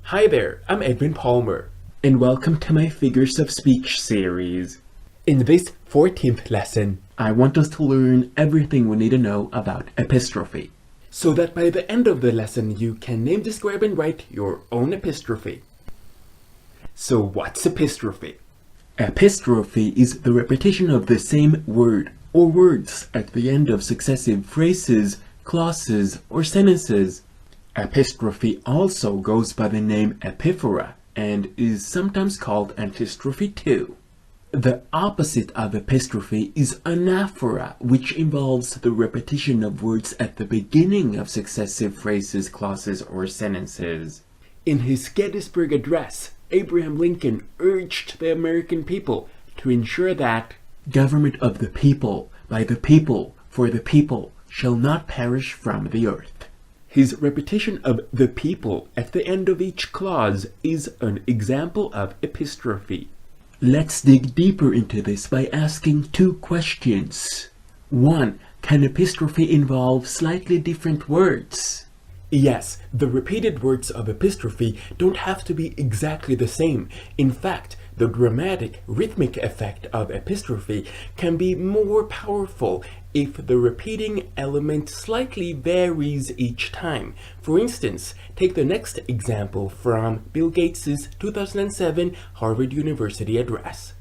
Hi there, I'm Edwin Palmer, and welcome to my Figures of Speech series. In this 14th lesson, I want us to learn everything we need to know about epistrophe, so that by the end of the lesson you can name, describe, and write your own epistrophe. So what's epistrophe? Epistrophe is the repetition of the same word or words at the end of successive phrases, clauses, or sentences. Epistrophe also goes by the name epiphora and is sometimes called antistrophe too. The opposite of epistrophe is anaphora, which involves the repetition of words at the beginning of successive phrases, clauses, or sentences. In his Gettysburg Address, Abraham Lincoln urged the American people to ensure that government of the people, by the people, for the people, shall not perish from the earth. His repetition of the people at the end of each clause is an example of epistrophe. Let's dig deeper into this by asking two questions. 1. Can epistrophe involve slightly different words? Yes, the repeated words of epistrophe don't have to be exactly the same. In fact, the dramatic, rhythmic effect of epistrophe can be more powerful if the repeating element slightly varies each time. For instance, take the next example from Bill Gates' 2007 Harvard University address.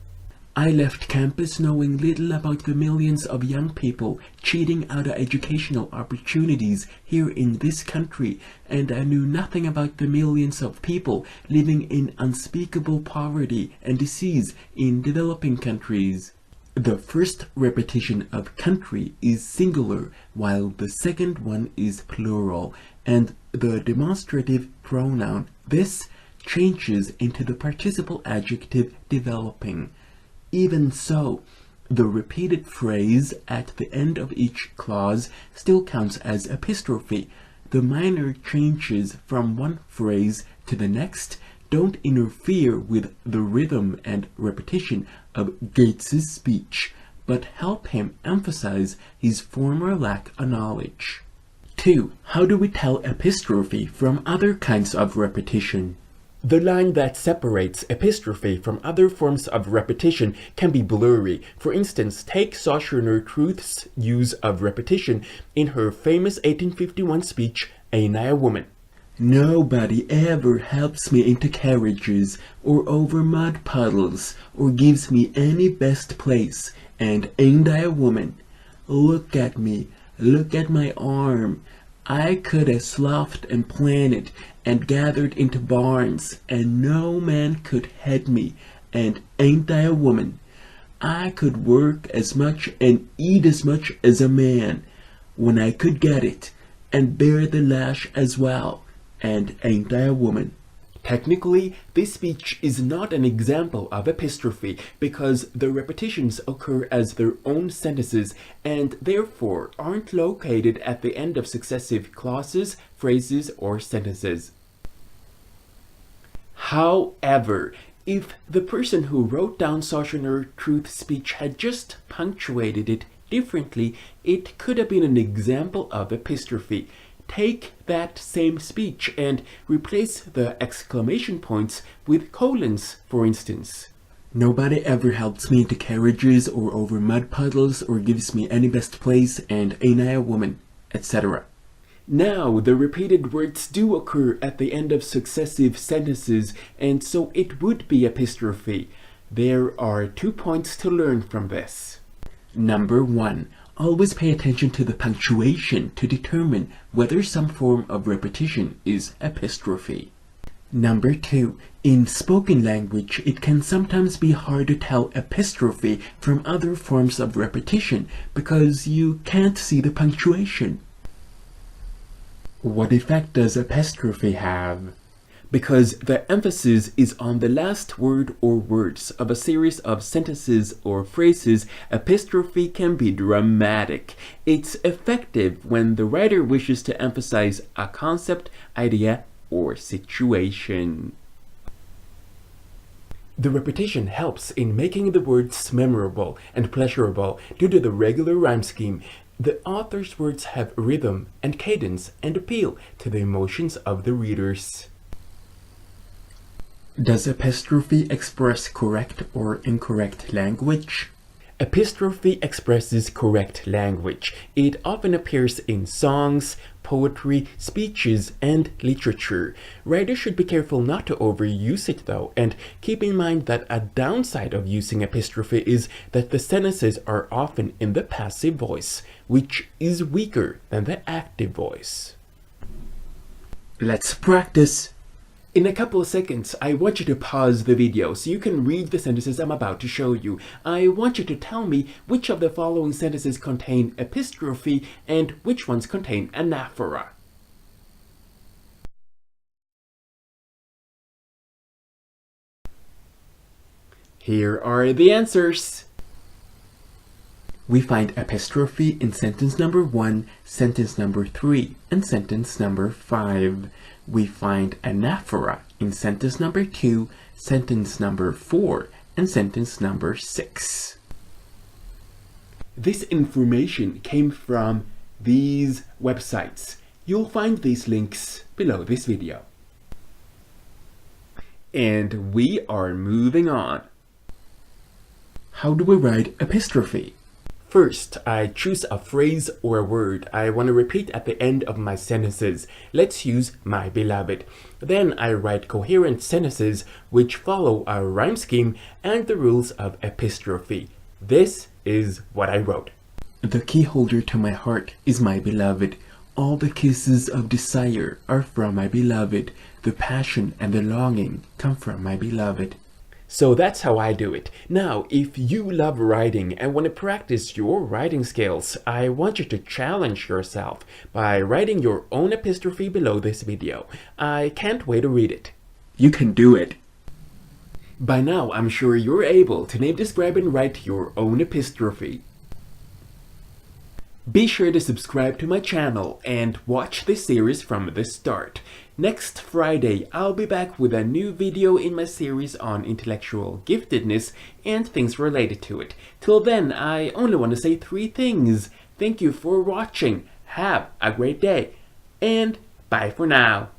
I left campus knowing little about the millions of young people cheating out of educational opportunities here in this country, and I knew nothing about the millions of people living in unspeakable poverty and disease in developing countries. The first repetition of country is singular, while the second one is plural, and the demonstrative pronoun this changes into the participle adjective developing. Even so, the repeated phrase at the end of each clause still counts as epistrophe. The minor changes from one phrase to the next don't interfere with the rhythm and repetition of Gates's speech, but help him emphasize his former lack of knowledge. 2. How do we tell epistrophe from other kinds of repetition? The line that separates epistrophe from other forms of repetition can be blurry. For instance, take Sojourner Truth's use of repetition in her famous 1851 speech, Ain't I a Woman? Nobody ever helps me into carriages, or over mud puddles, or gives me any best place, and ain't I a woman? Look at me, look at my arm. I could have sloughed and planted and gathered into barns, and no man could head me, and ain't I a woman? I could work as much and eat as much as a man, when I could get it, and bear the lash as well, and ain't I a woman? Technically, this speech is not an example of epistrophe because the repetitions occur as their own sentences and therefore aren't located at the end of successive clauses, phrases, or sentences. However, if the person who wrote down Sojourner Truth's speech had just punctuated it differently, it could have been an example of epistrophe. Take that same speech and replace the exclamation points with colons, for instance. Nobody ever helps me into carriages or over mud puddles or gives me any best place, and ain't I a woman, etc. Now, the repeated words do occur at the end of successive sentences, and so it would be epistrophe. There are 2 points to learn from this. Number 1. Always pay attention to the punctuation to determine whether some form of repetition is epistrophe. Number 2. In spoken language, it can sometimes be hard to tell epistrophe from other forms of repetition because you can't see the punctuation. What effect does epistrophe have? Because the emphasis is on the last word or words of a series of sentences or phrases, epistrophe can be dramatic. It's effective when the writer wishes to emphasize a concept, idea, or situation. The repetition helps in making the words memorable and pleasurable due to the regular rhyme scheme. The author's words have rhythm and cadence and appeal to the emotions of the readers. Does epistrophe express correct or incorrect language? Epistrophe expresses correct language. It often appears in songs, poetry, speeches, and literature. Writers should be careful not to overuse it though, and keep in mind that a downside of using epistrophe is that the sentences are often in the passive voice, which is weaker than the active voice. Let's practice! In a couple of seconds, I want you to pause the video so you can read the sentences I'm about to show you. I want you to tell me which of the following sentences contain epistrophe and which ones contain anaphora. Here are the answers. We find epistrophe in sentence number 1, sentence number 3, and sentence number 5. We find anaphora in sentence number 2, sentence number 4, and sentence number 6. This information came from these websites. You'll find these links below this video. And we are moving on. How do we write epistrophe? First, I choose a phrase or a word I want to repeat at the end of my sentences. Let's use my beloved. Then I write coherent sentences which follow a rhyme scheme and the rules of epistrophe. This is what I wrote. The key holder to my heart is my beloved. All the kisses of desire are from my beloved. The passion and the longing come from my beloved. So that's how I do it. Now, if you love writing and want to practice your writing skills, I want you to challenge yourself by writing your own epistrophe below this video. I can't wait to read it. You can do it. By now, I'm sure you're able to name, describe, and write your own epistrophe. Be sure to subscribe to my channel and watch this series from the start. Next Friday, I'll be back with a new video in my series on intellectual giftedness and things related to it. Till then, I only want to say 3 things. Thank you for watching, have a great day, and bye for now.